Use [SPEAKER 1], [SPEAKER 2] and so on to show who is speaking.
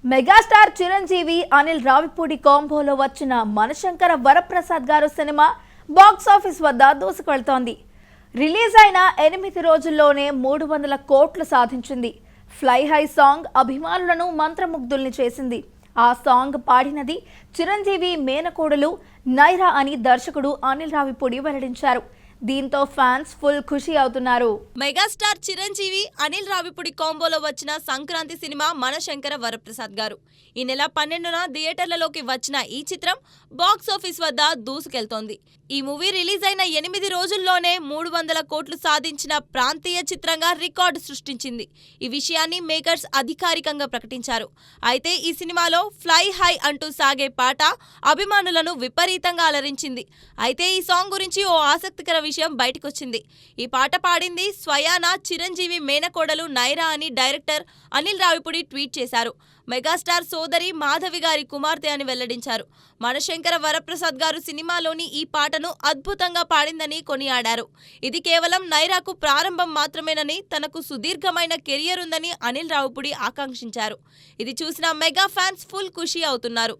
[SPEAKER 1] Megastar Chiranjeevi Anil Ravipudi కాంబోలో వచ్చిన మనశంకర వరప్రసాద్ గారు cinema box office వద్ద దూసుకెళ్తోంది. రిలీజ్ అయిన 8 రోజుల్లోనే 300 కోట్లు సాధించింది. ఫ్లై హై సాంగ్ అభిమానులను మంత్రముగ్ధుల్ని చేసింది. ఆ సాంగ్ పాడినది చిరంజీవి మేనకోడలు నైరా అని దర్శకుడు అనిల్ రావిపూడి వెల్లడించారు. దీంతో ఫ్యాన్స్ ఫుల్ ఖుషి అవుతున్నారు.
[SPEAKER 2] మెగాస్టార్ చిరంజీవి అనిల్ రావిపూడి కాంబోలో వచ్చిన సంక్రాంతి సినిమా మనశంకర వరప్రసాద్ గారు ఈ నెల 12న థియేటర్లలోకి వచ్చిన ఈ చిత్రం బాక్స్ ఆఫీస్ వద్ద దూసుకెళ్తోంది. ఈ మూవీ రిలీజ్ అయిన 8 రోజుల్లోనే 300 కోట్లు సాధించిన ప్రాంతీయ చిత్రంగా రికార్డు సృష్టించింది. ఈ విషయాన్ని మేకర్స్ అధికారికంగా ప్రకటించారు. అయితే ఈ సినిమాలో ఫ్లై హై అంటూ సాగే పాట అభిమానులను విపరీతంగా అలరించింది. అయితే ఈ సాంగ్ గురించి ఓ ఆసక్తికర విషయం బయటకొచ్చింది. ఈ పాట పాడింది స్వయానా చిరంజీవి మేనకోడలు నైరా అని డైరెక్టర్ అనిల్ రావిపూడి ట్వీట్ చేశారు. మెగాస్టార్ సోదరి మాధవి గారి కుమార్తె అని వెల్లడించారు. మనశంకర వరప్రసాద్ గారు సినిమాలోని ఈ పాటను అద్భుతంగా పాడిందని కొనియాడారు. ఇది కేవలం నైరాకు ప్రారంభం మాత్రమేనని, తనకు సుదీర్ఘమైన కెరియర్ ఉందని అనిల్ రావిపూడి ఆకాంక్షించారు. ఇది చూసిన మెగా ఫ్యాన్స్ ఫుల్ ఖుషి అవుతున్నారు.